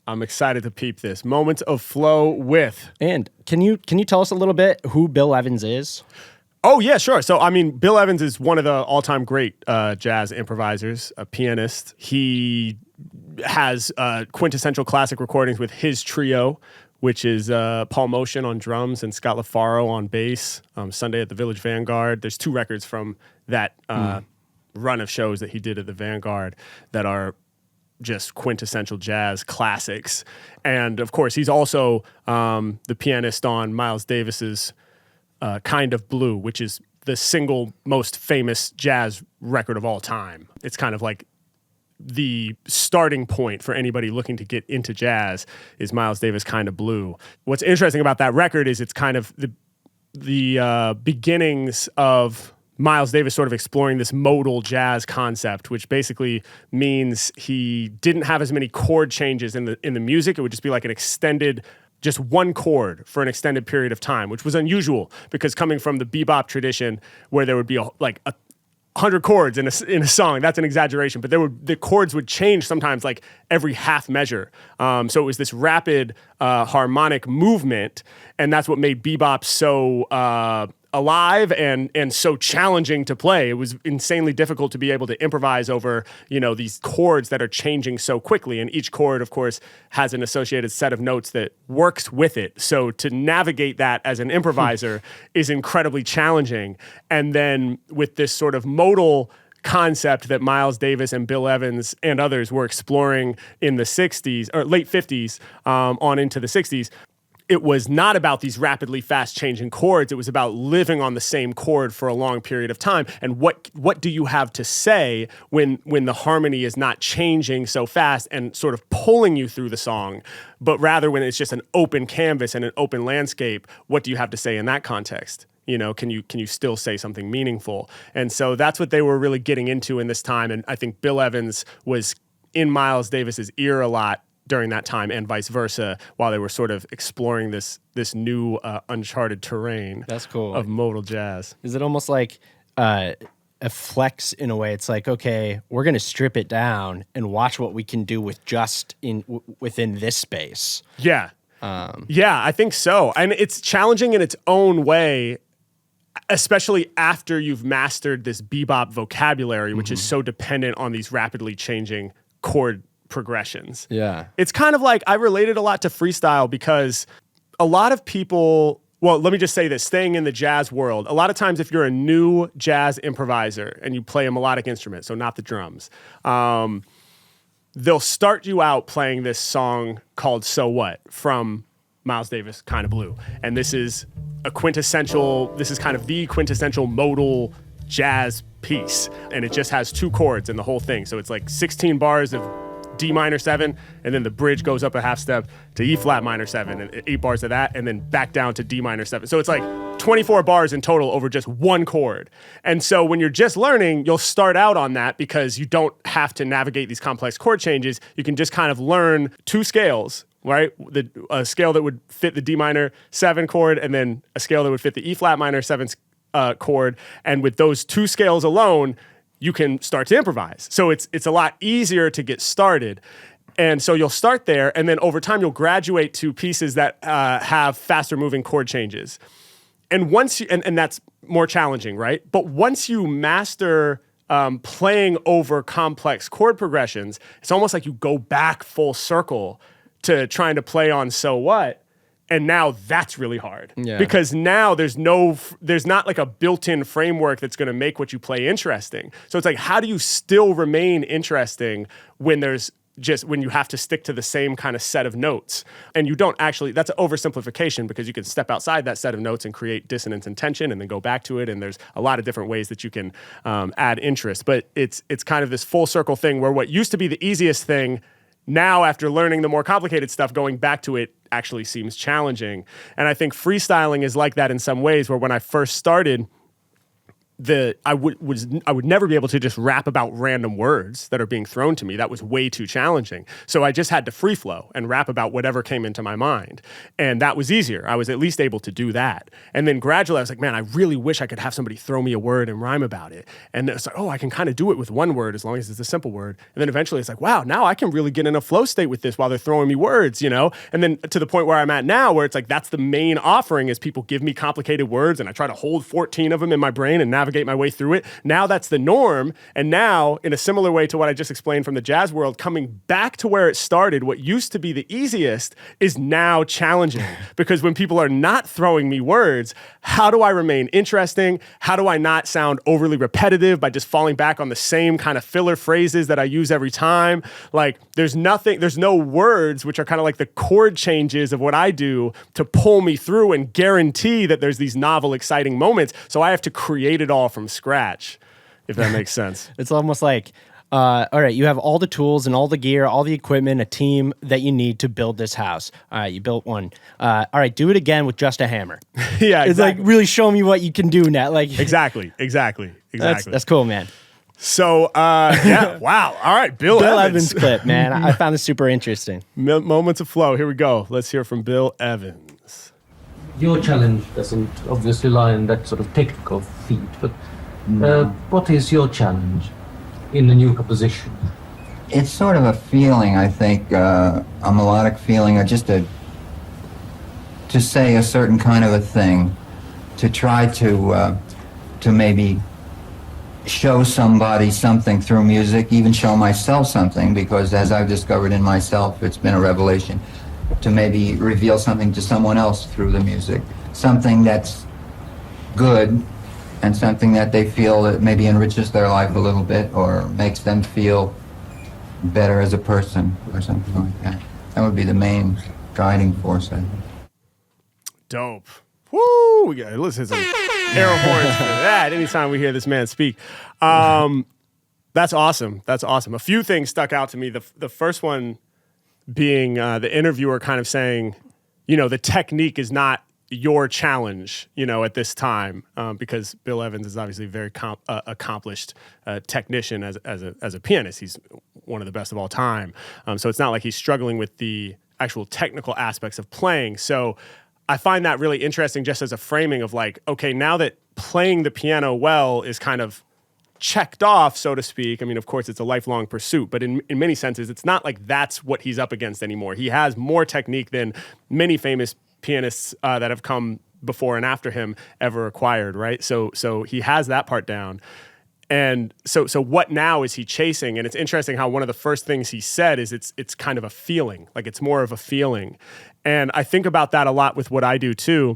I'm excited to peep this. Moments of Flow with. And can you tell us a little bit who Bill Evans is? Oh, yeah, sure. So, I mean, Bill Evans is one of the all-time great jazz improvisers, a pianist. He has quintessential classic recordings with his trio, which is Paul Motian on drums and Scott LaFaro on bass, Sunday at the Village Vanguard. There's 2 records from that run of shows that he did at the Vanguard that are just quintessential jazz classics. And, of course, he's also the pianist on Miles Davis's Kind of Blue, which is the single most famous jazz record of all time. It's kind of like the starting point for anybody looking to get into jazz is Miles Davis' Kind of Blue. What's interesting about that record is it's kind of the beginnings of Miles Davis sort of exploring this modal jazz concept, which basically means he didn't have as many chord changes in the music. It would just be like an extended, just one chord for an extended period of time, which was unusual because coming from the bebop tradition where there would be like 100 chords in a song, that's an exaggeration, but the chords would change sometimes like every half measure. So it was this rapid harmonic movement, and that's what made bebop so alive and so challenging to play. It was insanely difficult to be able to improvise over, these chords that are changing so quickly. And each chord, of course, has an associated set of notes that works with it. So to navigate that as an improviser is incredibly challenging. And then with this sort of modal concept that Miles Davis and Bill Evans and others were exploring in the 60s or late 50s on into the 60s, it was not about these rapidly fast-changing chords. It was about living on the same chord for a long period of time. And what do you have to say when the harmony is not changing so fast and sort of pulling you through the song, but rather when it's just an open canvas and an open landscape, what do you have to say in that context? Can you still say something meaningful? And so that's what they were really getting into in this time. And I think Bill Evans was in Miles Davis's ear a lot during that time, and vice versa, while they were sort of exploring this new uncharted terrain. That's cool. Of modal jazz. Is it almost like a flex in a way? It's like, okay, we're going to strip it down and watch what we can do with just within this space. Yeah. I think so. And it's challenging in its own way, especially after you've mastered this bebop vocabulary, which is so dependent on these rapidly changing chord progressions. Yeah. It's kind of like, I related a lot to freestyle because a lot of people, well, let me just say this, staying in the jazz world, a lot of times if you're a new jazz improviser and you play a melodic instrument, so not the drums, they'll start you out playing this song called So What from Miles Davis, Kind of Blue. And this is kind of the quintessential modal jazz piece. And it just has 2 chords in the whole thing. So it's like 16 bars of D minor 7, and then the bridge goes up a half step to E flat minor 7, and 8 bars of that, and then back down to D minor 7. So it's like 24 bars in total over just one chord. And so when you're just learning, you'll start out on that because you don't have to navigate these complex chord changes. You can just kind of learn 2 scales, right? A scale that would fit the D minor 7 chord, and then a scale that would fit the E flat minor 7 chord. And with those 2 scales alone, you can start to improvise. So it's a lot easier to get started. And so you'll start there, and then over time you'll graduate to pieces that have faster moving chord changes. And once and that's more challenging, right? But once you master playing over complex chord progressions, it's almost like you go back full circle to trying to play on So What. And now that's really hard because now there's not like a built-in framework that's going to make what you play interesting. So it's like, how do you still remain interesting when you have to stick to the same kind of set of notes? And you don't actually, that's an oversimplification because you can step outside that set of notes and create dissonance and tension and then go back to it. And there's a lot of different ways that you can add interest. But it's kind of this full circle thing where what used to be the easiest thing, now after learning the more complicated stuff, going back to it actually seems challenging. And I think freestyling is like that in some ways, where when I first started, I would never be able to just rap about random words that are being thrown to me. That was way too challenging. So I just had to free flow and rap about whatever came into my mind. And that was easier. I was at least able to do that. And then gradually I was like, man, I really wish I could have somebody throw me a word and rhyme about it. And it's like, oh, I can kind of do it with one word as long as it's a simple word. And then eventually it's like, wow, now I can really get in a flow state with this while they're throwing me words, you know? And then to the point where I'm at now, where it's like, that's the main offering is people give me complicated words and I try to hold 14 of them in my brain and navigate my way through it. Now that's the norm. And now, in a similar way to what I just explained from the jazz world, coming back to where it started, what used to be the easiest is now challenging. Because when people are not throwing me words, how do I remain interesting? How do I not sound overly repetitive by just falling back on the same kind of filler phrases that I use every time? Like, there's no words, which are kind of like the chord changes of what I do, to pull me through and guarantee that there's these novel, exciting moments. So I have to create it all from scratch, if that makes sense. It's almost like, all right, you have all the tools and all the gear, all the equipment, a team that you need to build this house. All right, you built one. All right, do it again with just a hammer. Yeah, exactly. It's like, really show me what you can do now. Like Exactly. That's cool, man. So, yeah, wow. All right, Bill Evans clip, man. I found this super interesting. Moments of flow. Here we go. Let's hear from Bill Evans. Your challenge doesn't obviously lie in that sort of technical feat, but what is your challenge in the new composition? It's sort of a feeling, I think, a melodic feeling, just to say a certain kind of a thing, to try to maybe show somebody something through music, even show myself something, because as I've discovered in myself, it's been a revelation, to maybe reveal something to someone else through the music, something that's good and something that they feel that maybe enriches their life a little bit or makes them feel better as a person or something like that. That would be the main guiding force, I think. Dope. Woo! We got to listen to some air horns for that anytime we hear this man speak. That's awesome. A few things stuck out to me. The first one being the interviewer kind of saying, you know, the technique is not your challenge, you know, at this time, because Bill Evans is obviously a very accomplished technician as a pianist. He's one of the best of all time. So it's not like he's struggling with the actual technical aspects of playing. So I find that really interesting just as a framing of like, okay, now that playing the piano well is kind of checked off, so to speak. I mean, of course, it's a lifelong pursuit, but in many senses, it's not like that's what he's up against anymore. He has more technique than many famous pianists that have come before and after him ever acquired, right? So he has that part down. And so what now is he chasing? And it's interesting how one of the first things he said is it's kind of a feeling, like it's more of a feeling. And I think about that a lot with what I do too,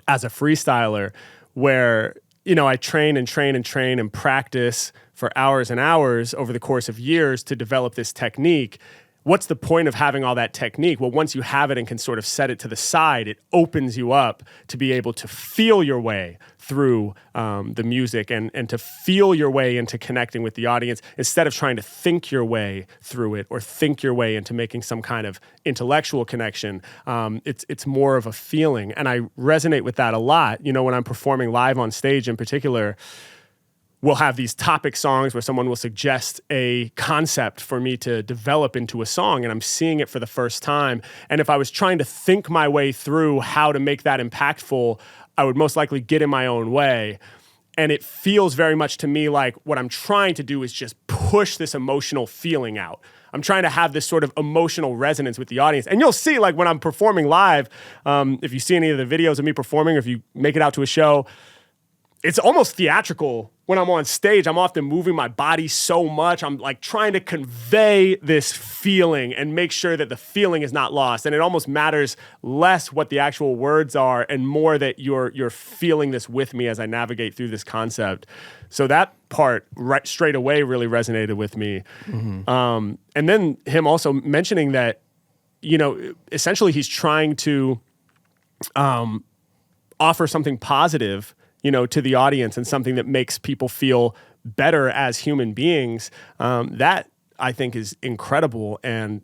as a freestyler, where, you know, I train and practice for hours and hours over the course of years to develop this technique. What's the point of having all that technique? Well, once you have it and can sort of set it to the side, it opens you up to be able to feel your way through the music and to feel your way into connecting with the audience instead of trying to think your way through it or think your way into making some kind of intellectual connection. It's more of a feeling. And I resonate with that a lot. You know, when I'm performing live on stage in particular, we'll have these topic songs where someone will suggest a concept for me to develop into a song, and I'm seeing it for the first time. And if I was trying to think my way through how to make that impactful, I would most likely get in my own way. And it feels very much to me like what I'm trying to do is just push this emotional feeling out. I'm trying to have this sort of emotional resonance with the audience. And you'll see, like, when I'm performing live, if you see any of the videos of me performing, or if you make it out to a show, it's almost theatrical. When I'm on stage, I'm often moving my body so much. I'm like trying to convey this feeling and make sure that the feeling is not lost. And it almost matters less what the actual words are and more that you're feeling this with me as I navigate through this concept. So that part right straight away really resonated with me. Mm-hmm. And then him also mentioning that, you know, essentially he's trying to offer something positive, you know, to the audience and something that makes people feel better as human beings. That I think is incredible and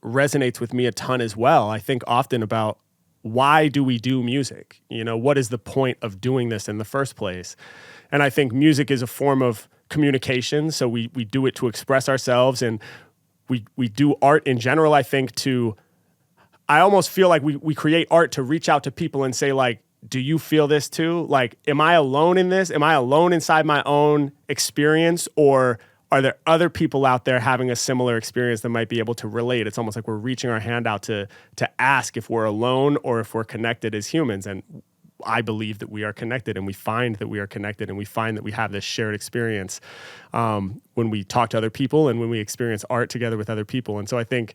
resonates with me a ton as well. I think often about why do we do music? You know, what is the point of doing this in the first place? And I think music is a form of communication. So we do it to express ourselves, and we do art in general, I think, I almost feel like we create art to reach out to people and say, like, do you feel this too? Like, am I alone in this? Am I alone inside my own experience? Or are there other people out there having a similar experience that might be able to relate? It's almost like we're reaching our hand out to ask if we're alone or if we're connected as humans. And I believe that we are connected, and we find that we are connected, and we find that we have this shared experience when we talk to other people and when we experience art together with other people. And so I think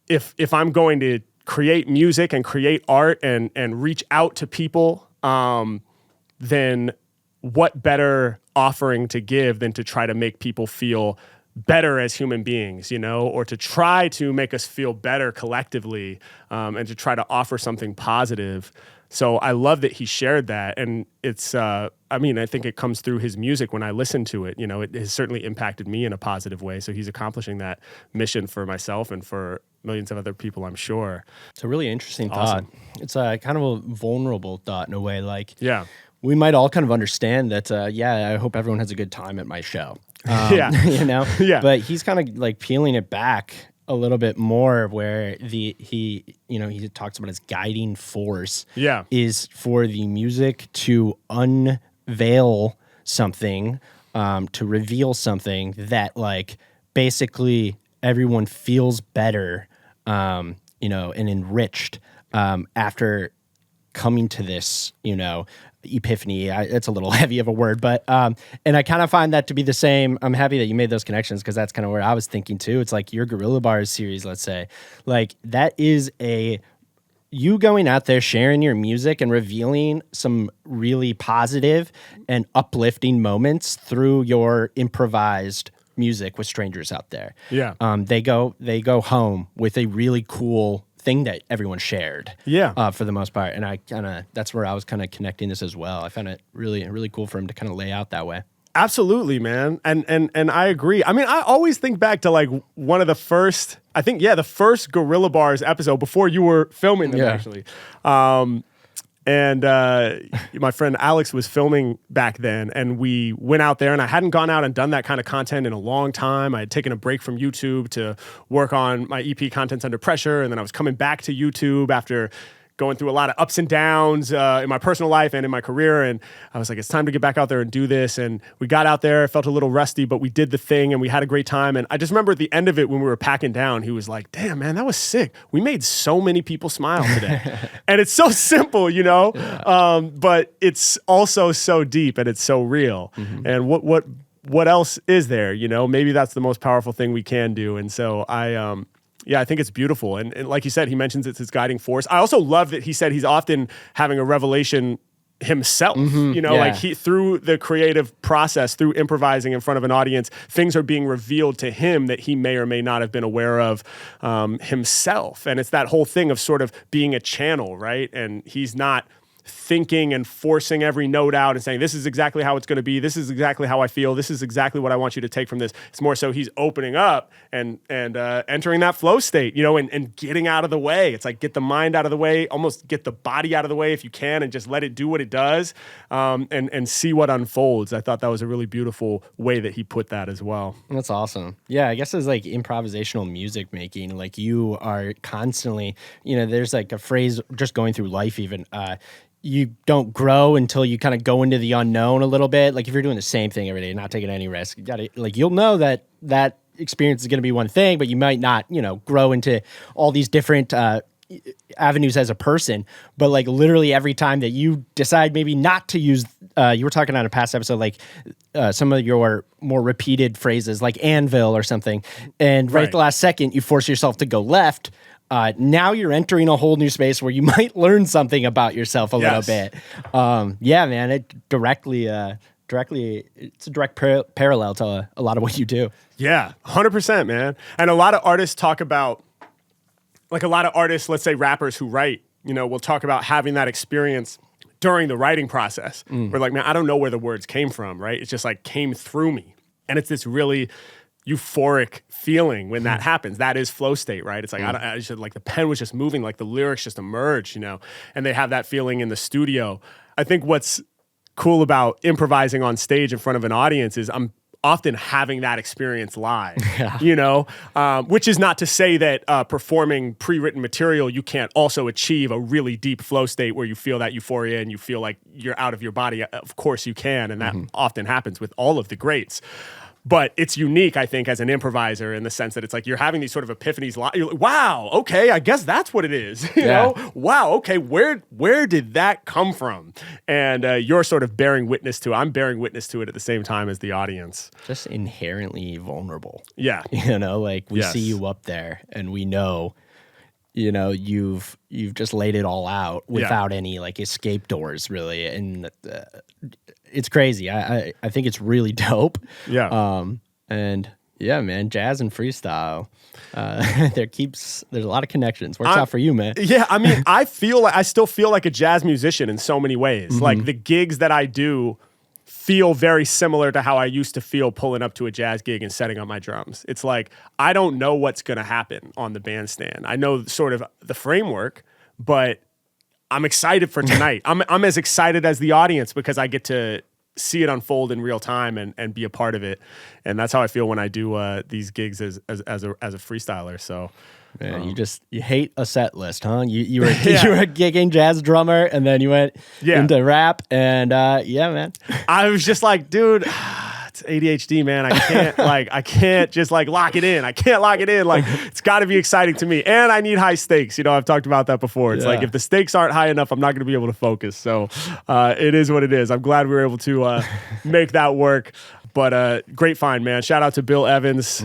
if I'm going to create music and create art and reach out to people, then what better offering to give than to try to make people feel better as human beings, you know, or to try to make us feel better collectively, and to try to offer something positive. So I love that he shared that. And it's, I think it comes through his music when I listen to it. You know, it has certainly impacted me in a positive way. So he's accomplishing that mission for myself and for millions of other people, I'm sure. It's a really interesting thought. It's a kind of a vulnerable thought in a way. Like, yeah, we might all kind of understand that, I hope everyone has a good time at my show. You know? Yeah. But he's kind of like peeling it back a little bit more, where he talks about his guiding force is for the music to unveil something, to reveal something that, like, basically everyone feels better, and enriched after coming to this, epiphany. It's a little heavy of a word, but and I kind of find that to be the same. I'm happy that you made those connections, because that's kind of where I was thinking too. It's like your Gorilla Bars series, let's say, like, that is you going out there sharing your music and revealing some really positive and uplifting moments through your improvised music with strangers out there. Yeah. They go home with a really cool thing that everyone shared. Yeah. For the most part. And that's where I was kind of connecting this as well. I found it really cool for him to kind of lay out that way. Absolutely, man. And I agree. I mean, I always think back to, like, one of the first, the first Gorilla Bars episode before you were filming them, actually. And my friend Alex was filming back then, and we went out there, and I hadn't gone out and done that kind of content in a long time. I had taken a break from YouTube to work on my EP Contents Under Pressure, and then I was coming back to YouTube after going through a lot of ups and downs in my personal life and in my career. And I was like, it's time to get back out there and do this. And we got out there, felt a little rusty, but we did the thing and we had a great time. And I just remember at the end of it, when we were packing down, he was like, damn, man, that was sick. We made so many people smile today. And it's so simple, you know, but it's also so deep and it's so real. Mm-hmm. And what else is there? You know, maybe that's the most powerful thing we can do. And so I think it's beautiful. And like you said, he mentions it's his guiding force. I also love that he said he's often having a revelation himself, like through the creative process, through improvising in front of an audience, things are being revealed to him that he may or may not have been aware of himself. And it's that whole thing of sort of being a channel, right? And he's not thinking and forcing every note out and saying, this is exactly how it's going to be. This is exactly how I feel. This is exactly what I want you to take from this. It's more so he's opening up and entering that flow state, and getting out of the way. It's like, get the mind out of the way, almost get the body out of the way if you can, and just let it do what it does, and see what unfolds. I thought that was a really beautiful way that he put that as well. That's awesome. Yeah, I guess it's like improvisational music making. Like, you are constantly, there's like a phrase just going through life even, you don't grow until you kind of go into the unknown a little bit. Like, if you're doing the same thing every day, not taking any risk, you'll know that experience is going to be one thing, but you might not, grow into all these different avenues as a person. But like, literally every time that you decide maybe not to use, you were talking on a past episode, like some of your more repeated phrases like anvil or something, and right at the last second, you force yourself to go left. Now you're entering a whole new space where you might learn something about yourself a little bit. Yeah, man, it directly, it's a direct parallel to a lot of what you do. Yeah, 100%, man. And a lot of artists talk about, like, a lot of artists, let's say rappers who write, will talk about having that experience during the writing process. Where, like, man, I don't know where the words came from, right? It's just like came through me. And it's this really euphoric feeling when that happens. That is flow state, right? It's like I just, like the pen was just moving, like the lyrics just emerged, and they have that feeling in the studio. I think what's cool about improvising on stage in front of an audience is I'm often having that experience live, which is not to say that performing pre-written material, you can't also achieve a really deep flow state where you feel that euphoria and you feel like you're out of your body. Of course you can, and that often happens with all of the greats. But it's unique, I think, as an improviser in the sense that it's like you're having these sort of epiphanies. You're like, wow, okay, I guess that's what it is. You know? Wow, okay, where did that come from? And you're sort of bearing witness to it. I'm bearing witness to it at the same time as the audience. Just inherently vulnerable. Yeah. Like we see you up there and we know, you've just laid it all out without any like escape doors really. And it's crazy. I think it's really dope. Yeah. And yeah, man, jazz and freestyle. There's a lot of connections. Works out for you, man. Yeah, I mean, I still feel like a jazz musician in so many ways. Like the gigs that I do feel very similar to how I used to feel pulling up to a jazz gig and setting up my drums. It's like I don't know what's going to happen on the bandstand. I know sort of the framework, but I'm excited for tonight. I'm as excited as the audience because I get to see it unfold in real time and be a part of it. And that's how I feel when I do these gigs as a freestyler. So man, you hate a set list, huh? You were you were a gigging jazz drummer and then you went into rap and man. I was just like, dude, it's ADHD, man. I can't just like lock it in. I can't lock it in. Like it's got to be exciting to me. And I need high stakes. I've talked about that before. It's like if the stakes aren't high enough, I'm not going to be able to focus. So it is what it is. I'm glad we were able to make that work. But great find, man. Shout out to Bill Evans.